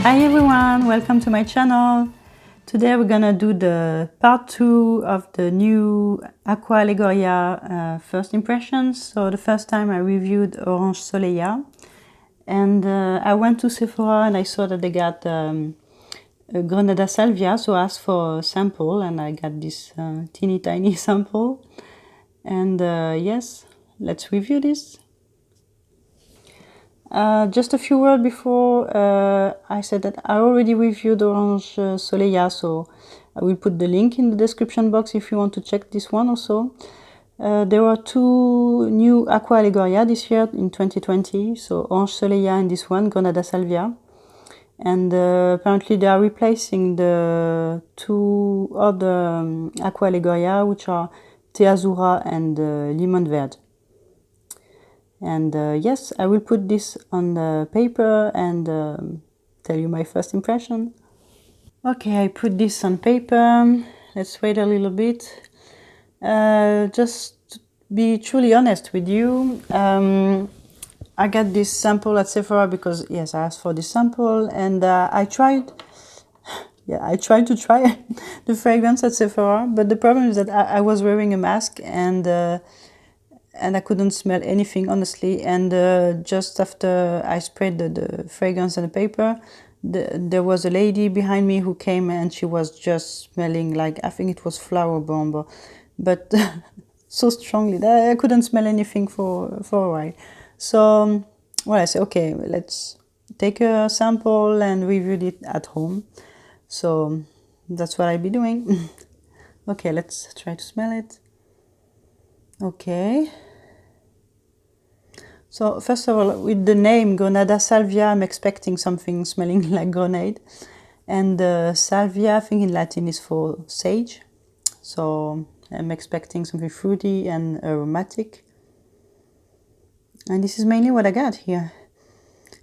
Hi everyone, welcome to my channel. Today we're gonna do the part 2 of the new Aqua Allegoria first impressions. So the first time I reviewed Orange Soleia, and I went to Sephora and I saw that they got Grenada Salvia, so I asked for a sample and I got this teeny tiny sample. And yes, let's review this. Just a few words before, I said that I already reviewed Orange Soleia, so I will put the link in the description box if you want to check this one also. There are two new Aqua Allegoria this year in 2020, so Orange Soleia and this one, Grenada Salvia. And apparently they are replacing the two other Aqua Allegoria, which are Thé Azura and Limon Verde. And yes, I will put this on the paper and tell you my first impression. Okay, I put this on paper. Let's wait a little bit. Just to be truly honest with you, I got this sample at Sephora because, yes, I asked for this sample, and I tried to try the fragrance at Sephora, but the problem is that I was wearing a mask and I couldn't smell anything, honestly. And just after I sprayed the fragrance on the paper, there was a lady behind me who came and she was just smelling like, I think it was flower bomb, but so strongly that I couldn't smell anything for a while. So, well, I said, okay, let's take a sample and review it at home. So that's what I'll be doing. Okay, let's try to smell it. Okay. So first of all, with the name Grenada Salvia, I'm expecting something smelling like grenade. And Salvia, I think in Latin is for sage. So I'm expecting something fruity and aromatic. And this is mainly what I got here.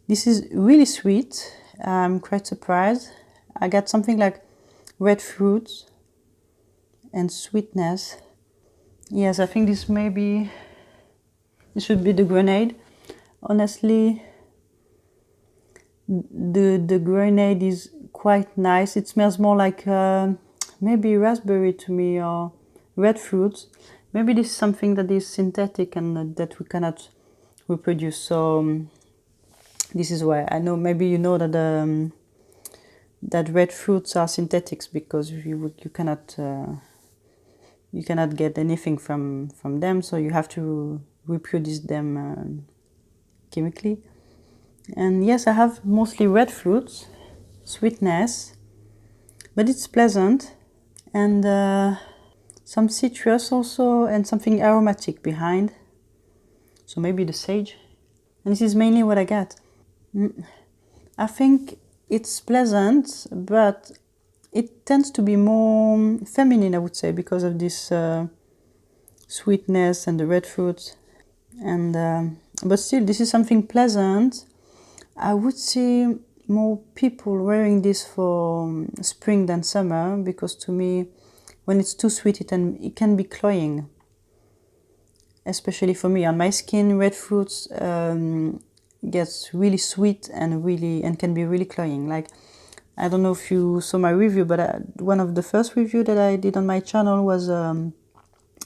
This is really sweet. I'm quite surprised. I got something like red fruits and sweetness. Yes, I think this should be the grenade. Honestly, the grenade is quite nice. It smells more like maybe raspberry to me, or red fruits. Maybe this is something that is synthetic and that we cannot reproduce. So this is why I know. Maybe you know that that red fruits are synthetics because you cannot get anything from them. So you have to reproduce them chemically. And yes, I have mostly red fruits, sweetness, but it's pleasant, and some citrus also, and something aromatic behind. So maybe the sage. And this is mainly what I got. I think it's pleasant, but it tends to be more feminine, I would say, because of this sweetness and the red fruits. And but still, this is something pleasant. I would see more people wearing this for spring than summer, because to me, when it's too sweet, it can be cloying. Especially for me, on my skin, red fruits gets really sweet and can be really cloying. Like, I don't know if you saw my review, but one of the first review that I did on my channel was a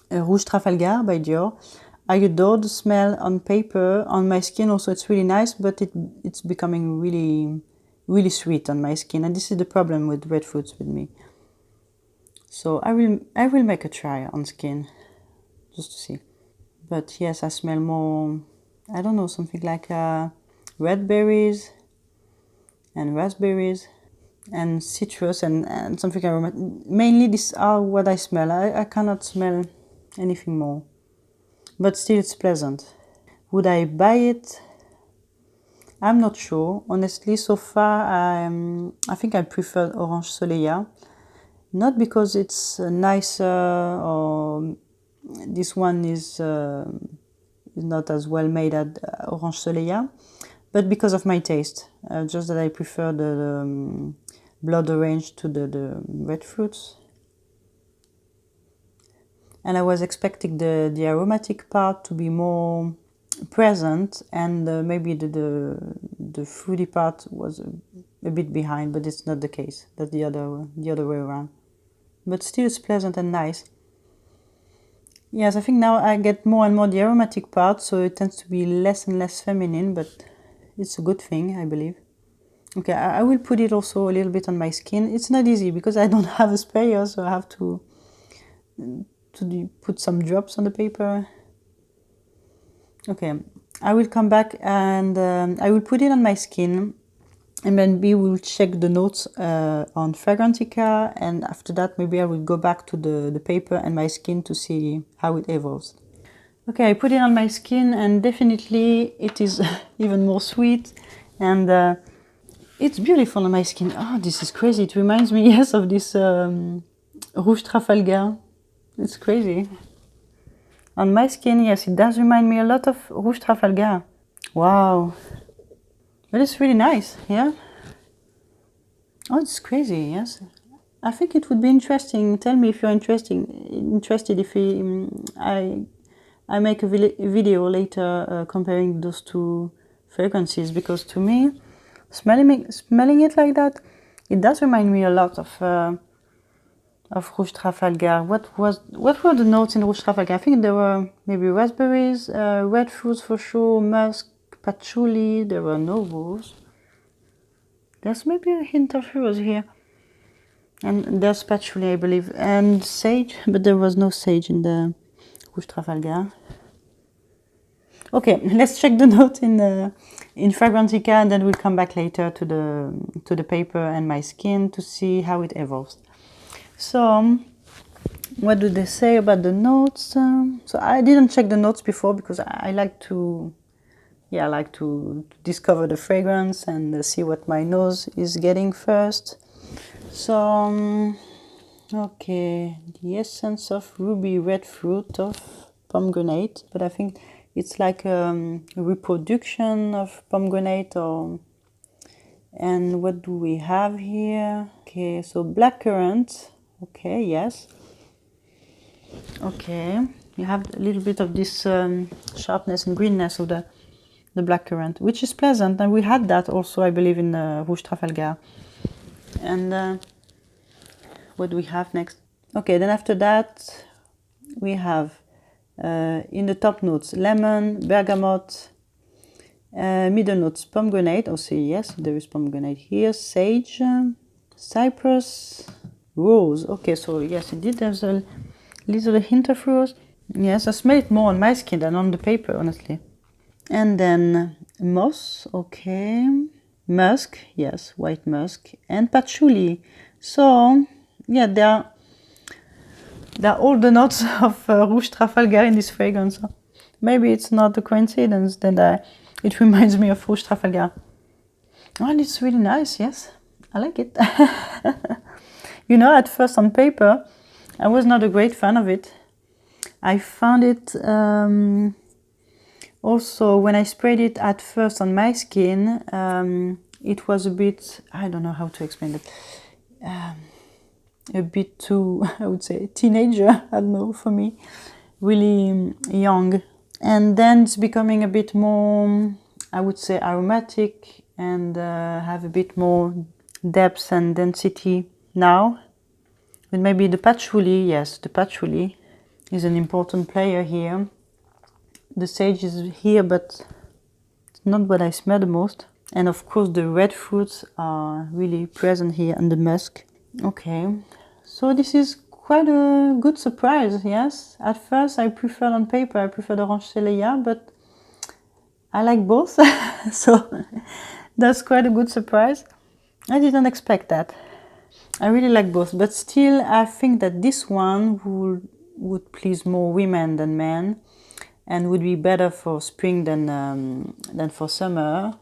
Rouge Trafalgar by Dior. I adore the smell on paper. On my skin also it's really nice, but it's becoming really, really sweet on my skin, and this is the problem with red fruits with me. So I will make a try on skin, just to see. But yes, I smell more, I don't know, something like red berries and raspberries and citrus and something aromatic. Mainly these are what I smell. I cannot smell anything more. But still it's pleasant. Would I buy it? I'm not sure. Honestly, so far I think I prefer Orange Soleia. Not because it's nicer or this one is not as well made as Orange Soleia, but because of my taste. Just that I prefer the blood orange to the red fruits. And I was expecting the aromatic part to be more present, and maybe the fruity part was a bit behind, but it's not the case. That's the other way around. But still it's pleasant and nice. Yes, I think now I get more and more the aromatic part, so it tends to be less and less feminine, but it's a good thing, I believe. Okay, I will put it also a little bit on my skin. It's not easy because I don't have a sprayer, so I have to put some drops on the paper. Okay, I will come back and I will put it on my skin, and then we will check the notes on Fragrantica, and after that maybe I will go back to the paper and my skin to see how it evolves. Okay, I put it on my skin and definitely it is even more sweet, and it's beautiful on my skin. Oh, this is crazy. It reminds me, yes, of this Rouge Trafalgar. It's crazy. On my skin, yes, it does remind me a lot of Rouge Trafalgar. Wow. But it's really nice, yeah? Oh, it's crazy, yes. I think it would be interesting. Tell me if you're interested if I make a video later comparing those two fragrances, because to me, smelling it like that, it does remind me a lot of Rouge Trafalgar. What were the notes in Rouge Trafalgar? I think there were maybe raspberries, red fruits for sure, musk, patchouli. There were no rose. There's maybe a hint of rose here, and there's patchouli, I believe, and sage, but there was no sage in the Rouge Trafalgar. Okay, let's check the note in Fragrantica, and then we'll come back later to the paper and my skin to see how it evolves. So, what do they say about the notes? So I didn't check the notes before because I like to discover the fragrance and see what my nose is getting first. So, okay, the essence of ruby red fruit of pomegranate, but I think it's like a reproduction of pomegranate. And what do we have here? Okay, so blackcurrant. Okay, yes. Okay, you have a little bit of this sharpness and greenness of the blackcurrant, which is pleasant, and we had that also, I believe, in Rouge Trafalgar. And what do we have next? Okay, then after that we have in the top notes lemon, bergamot, middle notes pomegranate. Also, yes, there is pomegranate here, sage, cypress, rose. Okay, so yes, indeed there's a little hint of rose. Yes, I smell it more on my skin than on the paper, honestly. And then moss, okay, musk, yes, white musk, and patchouli. So yeah, there are all the notes of Rouge Trafalgar in this fragrance. Maybe it's not a coincidence that it reminds me of Rouge Trafalgar. Oh, and it's really nice, yes, I like it. You know, at first on paper, I was not a great fan of it. I found it also when I sprayed it at first on my skin, it was a bit, I don't know how to explain it, a bit too, I would say, teenager, I don't know, for me, really young. And then it's becoming a bit more, I would say, aromatic and have a bit more depth and density now. But maybe the patchouli, yes, the patchouli is an important player here. The sage is here, but it's not what I smell the most. And of course the red fruits are really present here, and the musk. Okay, so this is quite a good surprise, yes. At first I preferred on paper, I preferred Orange Soleia, but I like both. So that's quite a good surprise. I didn't expect that. I really like both, but still I think that this one would please more women than men, and would be better for spring than for summer.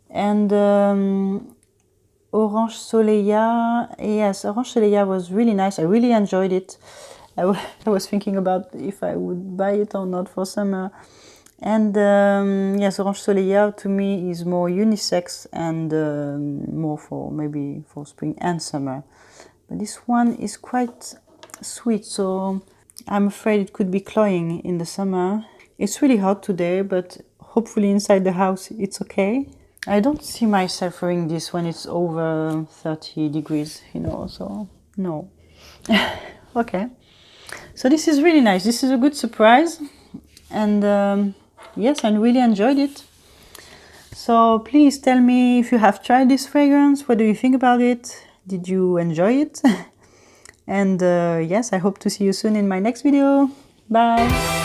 And Orange Soleia, yes, Orange Soleia was really nice. I really enjoyed it. I was thinking about if I would buy it or not for summer. And yes, Orange Soleia to me is more unisex and more maybe for spring and summer. But this one is quite sweet, so I'm afraid it could be cloying in the summer. It's really hot today, but hopefully inside the house it's okay. I don't see myself wearing this when it's over 30 degrees, you know, so no. Okay, so this is really nice. This is a good surprise, and yes, I really enjoyed it. So please tell me if you have tried this fragrance. What do you think about it? Did you enjoy it? And yes, I hope to see you soon in my next video. Bye!